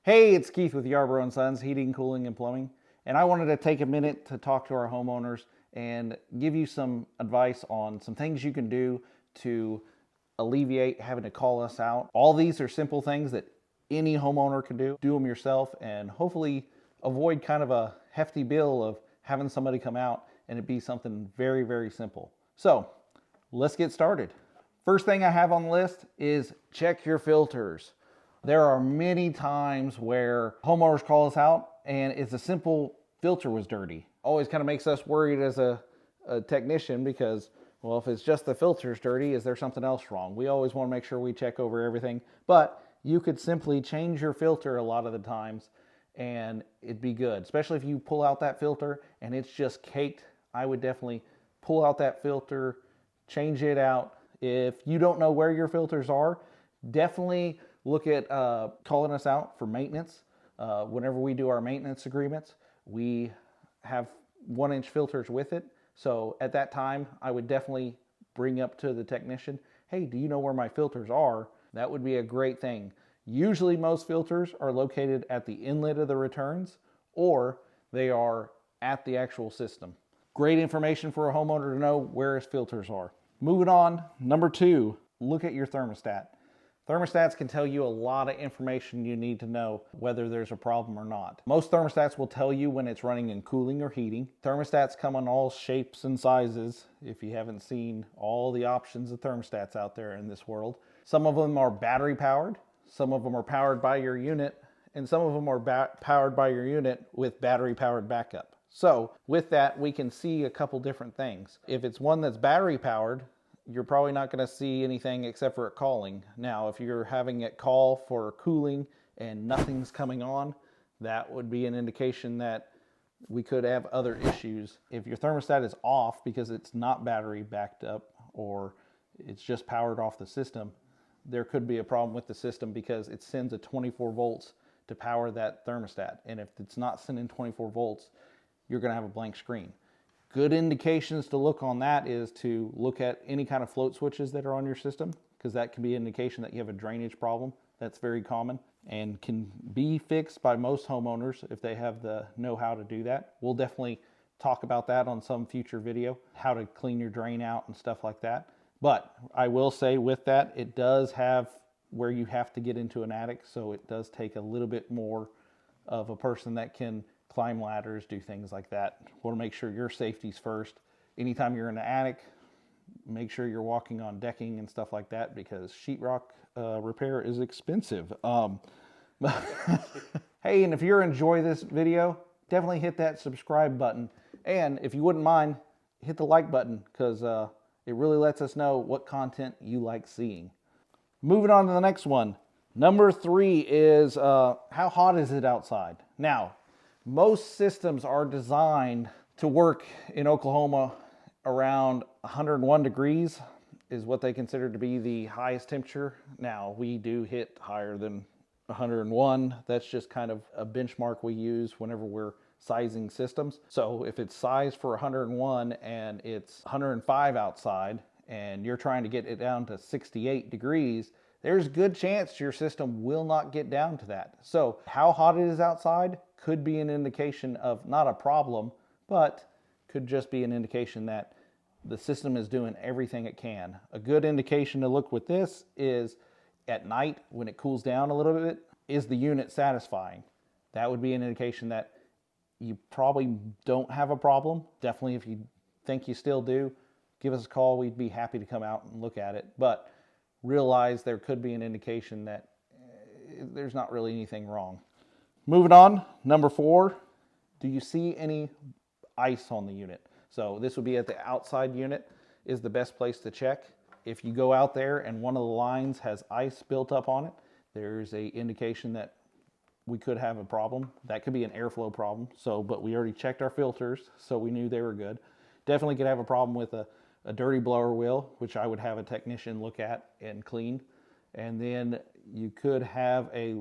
Hey, it's Keith with Yarbrough Sons Heating, Cooling, and Plumbing, and I wanted to take a minute to talk to our homeowners and give you some advice on some things you can do to alleviate having to call us out. All these are simple things that any homeowner can do. Do them yourself and hopefully avoid kind of a hefty bill of having somebody come out and it be something very, very simple. So let's get started. First thing I have on the list is check your filters. There are many times where homeowners call us out and it's a simple filter was dirty. Always kind of makes us worried as a technician because, well, if it's just the filter's dirty, is there something else wrong? We always want to make sure we check over everything, but you could simply change your filter a lot of the times and it'd be good. Especially if you pull out that filter and it's just caked, I would definitely pull out that filter, change it out. If you don't know where your filters are, definitely look at calling us out for maintenance. Whenever we do our maintenance agreements, we have 1-inch filters with it. So at that time, I would definitely bring up to the technician, hey, do you know where my filters are? That would be a great thing. Usually most filters are located at the inlet of the returns or they are at the actual system. Great information for a homeowner to know where his filters are. Moving on, number 2, look at your thermostat. Thermostats can tell you a lot of information you need to know whether there's a problem or not. Most thermostats will tell you when it's running in cooling or heating. Thermostats come in all shapes and sizes if you haven't seen all the options of thermostats out there in this world. Some of them are battery powered, some of them are powered by your unit, and some of them are powered by your unit with battery powered backup. So with that, we can see a couple different things. If it's one that's battery powered, you're probably not going to see anything except for it calling. Now, if you're having it call for cooling and nothing's coming on, that would be an indication that we could have other issues. If your thermostat is off because it's not battery backed up or it's just powered off the system, there could be a problem with the system because it sends a 24 volts to power that thermostat. And if it's not sending 24 volts, you're going to have a blank screen. Good indications to look on that is to look at any kind of float switches that are on your system, because that can be an indication that you have a drainage problem. That's very common and can be fixed by most homeowners if they have the know-how to do that. We'll definitely talk about that on some future video, how to clean your drain out and stuff like that. But I will say with that, it does have where you have to get into an attic, so it does take a little bit more of a person that can climb ladders, do things like that. Want to make sure your safety's first. Anytime you're in the attic, make sure you're walking on decking and stuff like that because sheetrock repair is expensive. Hey, and if you're enjoying this video, definitely hit that subscribe button. And if you wouldn't mind, hit the like button because it really lets us know what content you like seeing. Moving on to the next one. Number 3 is how hot is it outside? Now, most systems are designed to work in Oklahoma around 101 degrees is what they consider to be the highest temperature. Now, we do hit higher than 101. That's just kind of a benchmark we use whenever we're sizing systems. So if it's sized for 101 and it's 105 outside and you're trying to get it down to 68 degrees, there's a good chance your system will not get down to that. So how hot it is outside could be an indication of not a problem, but could just be an indication that the system is doing everything it can. A good indication to look with this is at night when it cools down a little bit, is the unit satisfying? That would be an indication that you probably don't have a problem. Definitely if you think you still do, give us a call. We'd be happy to come out and look at it. But realize there could be an indication that there's not really anything wrong. Moving on, number 4, do you see any ice on the unit? So this would be at the outside unit is the best place to check. If you go out there and one of the lines has ice built up on it, there's a indication that we could have a problem. That could be an airflow problem. So, but we already checked our filters, so we knew they were good. Definitely could have a problem with a dirty blower wheel, which I would have a technician look at and clean. And then you could have a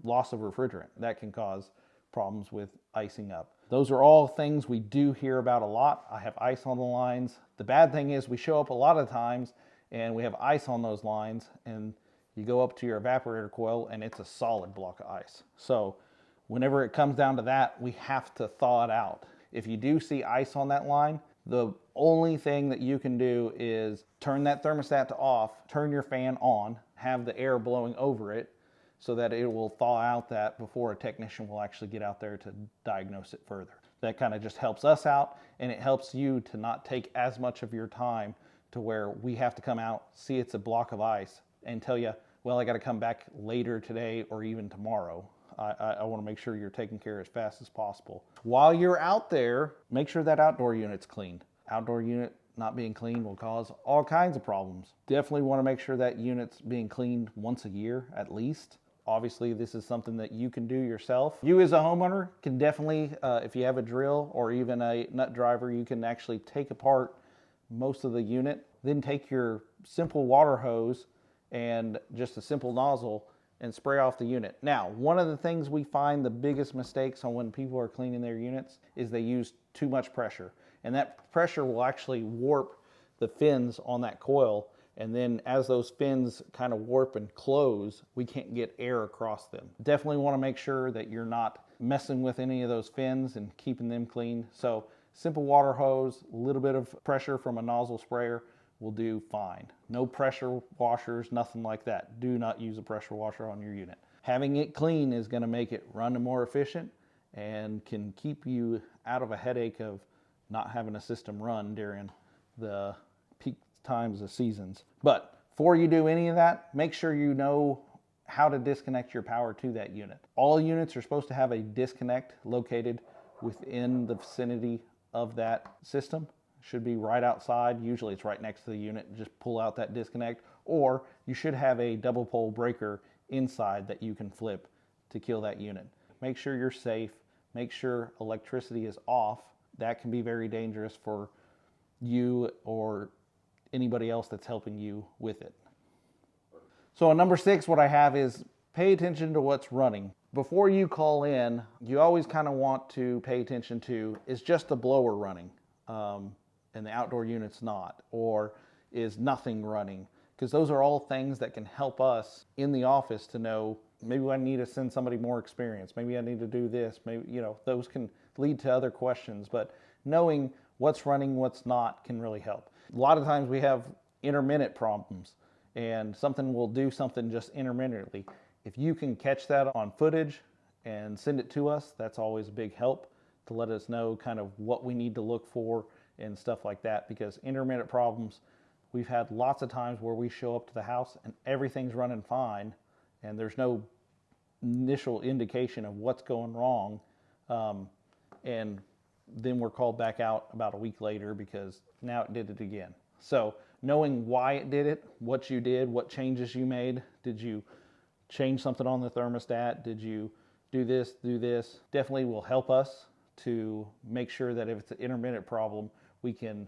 loss of refrigerant. That can cause problems with icing up. Those are all things we do hear about a lot. I have ice on the lines. The bad thing is we show up a lot of times and we have ice on those lines and you go up to your evaporator coil and it's a solid block of ice. So whenever it comes down to that, we have to thaw it out. If you do see ice on that line, the only thing that you can do is turn that thermostat to off, turn your fan on, have the air blowing over it so that it will thaw out that before a technician will actually get out there to diagnose it further. That kind of just helps us out, and it helps you to not take as much of your time to where we have to come out, see it's a block of ice, and tell you, well, I got to come back later today or even tomorrow. I want to make sure you're taking care as fast as possible. While you're out there, make sure that outdoor unit's cleaned. Outdoor unit not being cleaned will cause all kinds of problems. Definitely want to make sure that unit's being cleaned once a year at least. Obviously, this is something that you can do yourself. You as a homeowner can definitely, if you have a drill or even a nut driver, you can actually take apart most of the unit, then take your simple water hose and just a simple nozzle and spray off the unit. Now, one of the things we find the biggest mistakes on when people are cleaning their units is they use too much pressure. And that pressure will actually warp the fins on that coil. And then as those fins kind of warp and close, we can't get air across them. Definitely want to make sure that you're not messing with any of those fins and keeping them clean. So simple water hose, a little bit of pressure from a nozzle sprayer will do fine. No pressure washers, nothing like that. Do not use a pressure washer on your unit. Having it clean is going to make it run more efficient and can keep you out of a headache of not having a system run during the peak times of seasons. But before you do any of that, make sure you know how to disconnect your power to that unit. All units are supposed to have a disconnect located within the vicinity of that system. Should be right outside. Usually it's right next to the unit. Just pull out that disconnect, or you should have a double pole breaker inside that you can flip to kill that unit. Make sure you're safe. Make sure electricity is off. That can be very dangerous for you or anybody else that's helping you with it. So on number 6, what I have is pay attention to what's running. Before you call in, you always kind of want to pay attention to, is just the blower running? And the outdoor unit's not, or is nothing running? Because those are all things that can help us in the office to know, maybe I need to send somebody more experienced, maybe I need to do this, maybe, those can lead to other questions, but knowing what's running, what's not can really help. A lot of times we have intermittent problems and something will do something just intermittently. If you can catch that on footage and send it to us, that's always a big help to let us know kind of what we need to look for and stuff like that, because intermittent problems, we've had lots of times where we show up to the house and everything's running fine and there's no initial indication of what's going wrong, and then we're called back out about a week later because now it did it again. So knowing why it did it, what you did, what changes you made, did you change something on the thermostat, did you do this, definitely will help us to make sure that if it's an intermittent problem, we can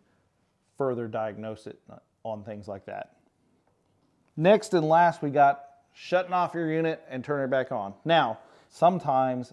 further diagnose it on things like that. Next and last, we got shutting off your unit and turning it back on. Now, sometimes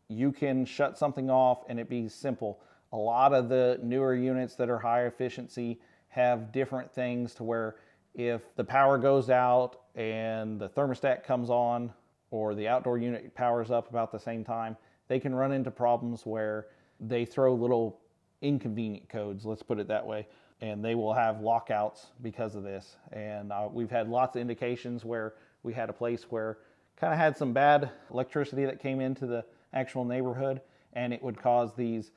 you can shut something off and it be simple. A lot of the newer units that are high efficiency have different things to where if the power goes out and the thermostat comes on or the outdoor unit powers up about the same time, they can run into problems where they throw little inconvenient codes, let's put it that way, and they will have lockouts because of this. And we've had lots of indications where we had a place where kind of had some bad electricity that came into the actual neighborhood, and it would cause these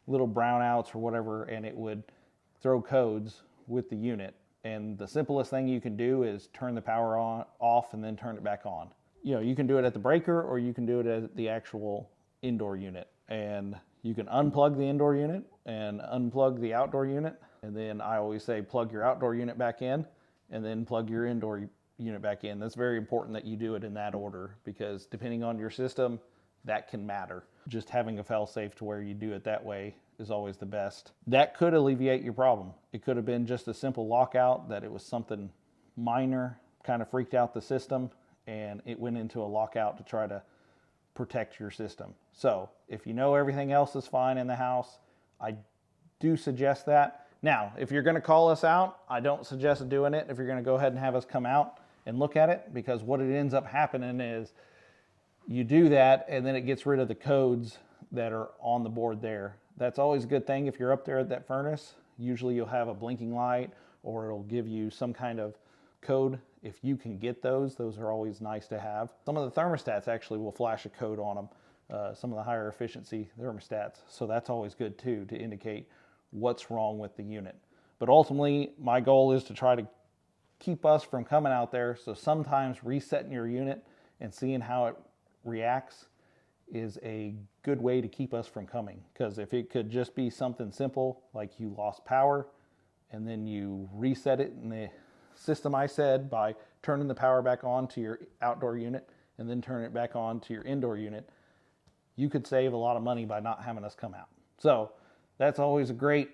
little brownouts or whatever, and it would throw codes with the unit. And the simplest thing you can do is turn the power off and then turn it back on. You can do it at the breaker or you can do it at the actual indoor unit, and you can unplug the indoor unit and unplug the outdoor unit, and then I always say plug your outdoor unit back in and then plug your indoor unit back in. That's very important that you do it in that order, because depending on your system, that can matter. Just having a fail safe to where you do it that way is always the best. That could alleviate your problem. It could have been just a simple lockout, that it was something minor, kind of freaked out the system, and it went into a lockout to try to protect your system. So if you know everything else is fine in the house, I do suggest that. Now, if you're going to call us out, I don't suggest doing it if you're going to go ahead and have us come out and look at it, because what it ends up happening is you do that and then it gets rid of the codes that are on the board there. That's always a good thing. If you're up there at that furnace, usually you'll have a blinking light or it'll give you some kind of code. If you can get those are always nice to have. Some of the thermostats actually will flash a code on them, some of the higher efficiency thermostats. So that's always good too, to indicate what's wrong with the unit. But ultimately, my goal is to try to keep us from coming out there. So sometimes resetting your unit and seeing how it reacts is a good way to keep us from coming. Because if it could just be something simple, like you lost power and then you reset it in the system I said by turning the power back on to your outdoor unit and then turn it back on to your indoor unit, you could save a lot of money by not having us come out. So that's always a great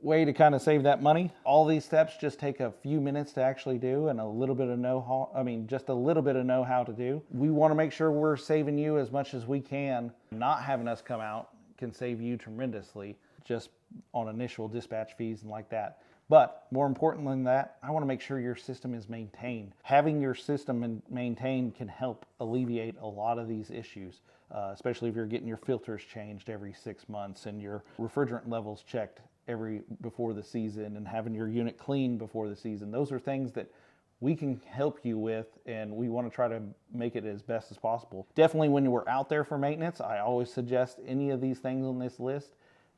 way to kind of save that money. All these steps just take a few minutes to actually do and a little bit of know-how, just a little bit of know-how to do. We want to make sure we're saving you as much as we can. Not having us come out can save you tremendously just on initial dispatch fees and like that. But more important than that, I want to make sure your system is maintained. Having your system maintained can help alleviate a lot of these issues, especially if you're getting your filters changed every 6 months and your refrigerant levels checked before the season and having your unit cleaned before the season. Those are things that we can help you with, and we want to try to make it as best as possible. Definitely when we're out there for maintenance, I always suggest any of these things on this list,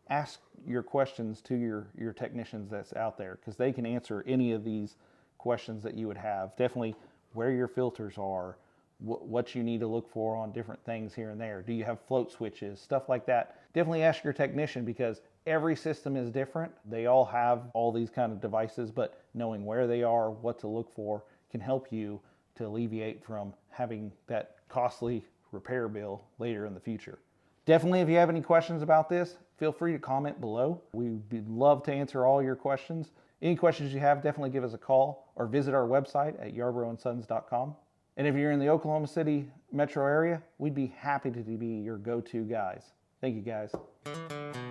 ask your questions to your technicians that's out there, because they can answer any of these questions that you would have. Definitely where your filters are, what you need to look for on different things here and there. Do you have float switches, stuff like that? Definitely ask your technician, because every system is different. They all have all these kind of devices, but knowing where they are, what to look for, can help you to alleviate from having that costly repair bill later in the future. Definitely, if you have any questions about this, feel free to comment below. We'd love to answer all your questions. Any questions you have, definitely give us a call or visit our website at yarbroughtsons.com. And if you're in the Oklahoma City metro area, we'd be happy to be your go-to guys. Thank you, guys.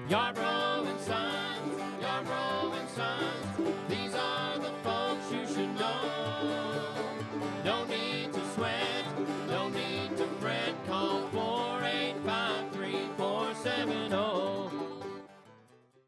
Yarbrough Sons, Yarbrough Sons.